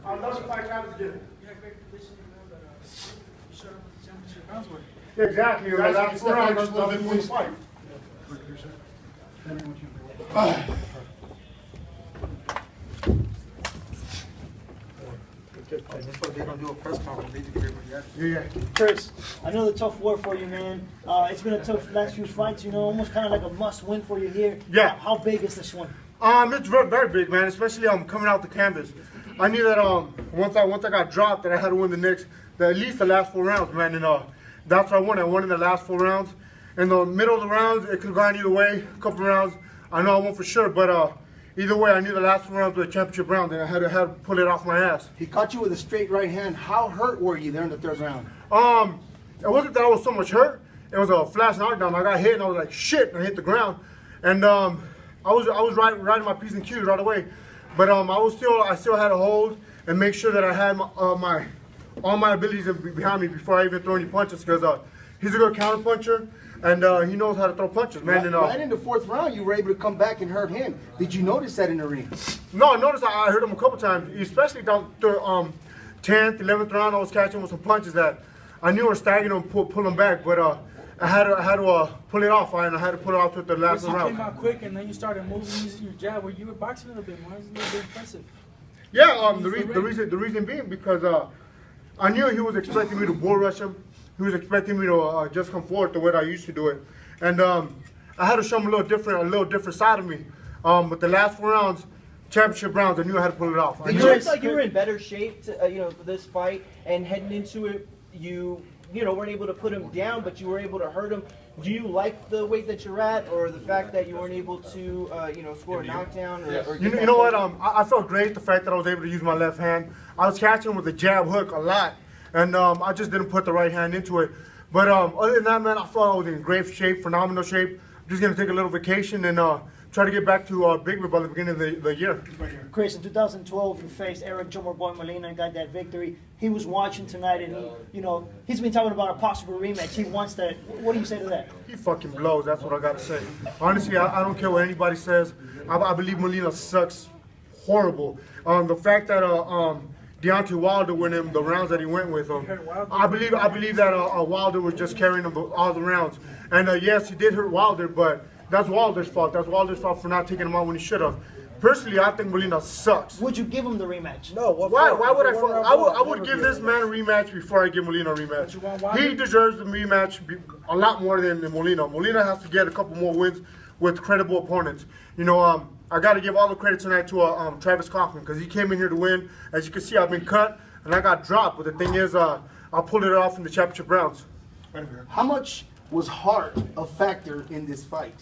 I'd love to fight Travis again. You had great conditioning, man, but you showed up with the championship rounds with. Exactly. That's the round. That's the win fight. That's what they're gonna do a press conference. They just get everybody out. Yeah. Chris, another tough war for you, man. It's been a tough last few fights, you know, almost kind of like a must-win for you here. Yeah. How big is this one? It's very, very big, man. Especially coming out the canvas. I knew that once I got dropped, that I had to win at least the last 4 rounds, man. And that's what I won. I won in the last 4 rounds. In the middle of the rounds, it could have gone either way. A couple of rounds, I know I won for sure, but either way, I knew the last 4 rounds were a championship round, and I had to pull it off my ass. He caught you with a straight right hand. How hurt were you there in the 3rd round? It wasn't that I was so much hurt. It was a flash knockdown. I got hit, and I was like, shit, and I hit the ground. And I was riding my P's and Q's right away. But I still had a hold and make sure that I had all my abilities behind me before I even throw any punches, because he's a good counter puncher, and he knows how to throw punches, man. And, right in the 4th round, you were able to come back and hurt him. Did you notice that in the ring? No, I noticed I hurt him a couple times, especially down the 10th, 11th round. I was catching with some punches that I knew were staggering him, pull him back, but I had to pull it off, and I had to pull it off with the last You round. came out quick, and then you started moving using your jab. Where you were boxing a little bit more, it was a little bit impressive. Yeah, the reason being because I knew he was expecting me to bull rush him. He was expecting me to just come forward the way I used to do it, and I had to show him a little different side of me. But the last 4 rounds, championship rounds, I knew I had to pull it off. Did you look like you were in better shape, for this fight, and heading into it, you weren't able to put him down, but you were able to hurt him. Do you like the weight that you're at, or the fact that you weren't able to, score a knockdown? Or You know what? I felt great the fact that I was able to use my left hand. I was catching him with a jab hook a lot, and I just didn't put the right hand into it. But other than that, man, I felt I was in great shape, phenomenal shape. I'm just gonna take a little vacation and try to get back to Big Red by the beginning of the year. Chris, in 2012, you faced Eric Jummer Boy Molina and got that victory. He was watching tonight, and he's been talking about a possible rematch. He wants that. What do you say to that? He fucking blows. That's what I gotta say. Honestly, I don't care what anybody says. I believe Molina sucks horrible. The fact that Deontay Wilder went him the rounds that he went with him, I believe that Wilder was just carrying him all the rounds. And yes, he did hurt Wilder, but that's Wilder's fault. That's Wilder's fault for not taking him out when he should have. Personally, I think Molina sucks. Would you give him the rematch? No. Why would I would give this man a rematch before I give Molina a rematch. He deserves the rematch a lot more than Molina. Molina has to get a couple more wins with credible opponents. I got to give all the credit tonight to Travis Kaufman, because he came in here to win. As you can see, I've been cut and I got dropped, but the thing is, I pulled it off in the championship rounds. How much was heart a factor in this fight?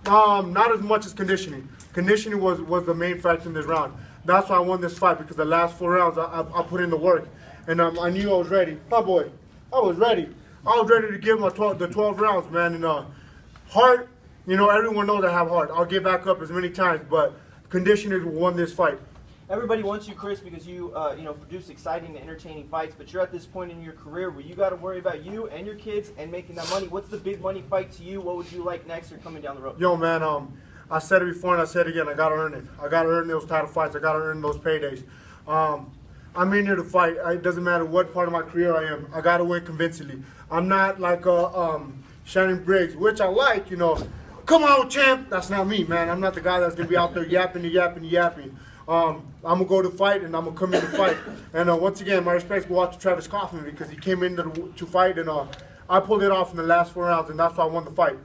Not as much as conditioning. Conditioning was the main factor in this round. That's why I won this fight, because the last 4 rounds I put in the work, and I knew I was ready. My boy, I was ready. I was ready to give him the 12 rounds, man. And heart, everyone knows I have heart. I'll get back up as many times, but conditioning won this fight. Everybody wants you, Chris, because you produce exciting and entertaining fights. But you're at this point in your career where you got to worry about you and your kids and making that money. What's the big money fight to you? What would you like next or coming down the road? Yo, man, I said it before and I said it again. I got to earn it. I got to earn those title fights. I got to earn those paydays. I'm in here to fight. It doesn't matter what part of my career I am. I got to win convincingly. I'm not like Shannon Briggs, which I like. Come on, champ. That's not me, man. I'm not the guy that's gonna be out there yapping. I'm gonna go to fight, and I'm gonna come in to fight. And once again, my respects go out to Travis Kaufman, because he came in to fight, and I pulled it off in the last 4 rounds, and that's why I won the fight.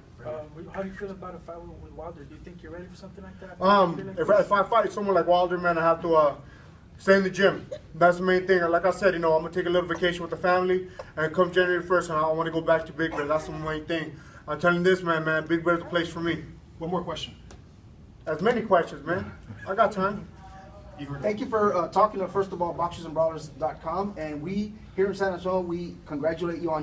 How do you feel about a fight with Wilder? Do you think you're ready for something like that? If I fight someone like Wilder, man, I have to stay in the gym. That's the main thing. Like I said, I'm gonna take a little vacation with the family, and come January 1st, and I want to go back to Big Red. That's the main thing. I'm telling this man, Big Red's the place for me. One more question. As many questions, man. I got time. Thank you for talking to, first of all, boxersandbrawlers.com. And we here in San Antonio, we congratulate you on your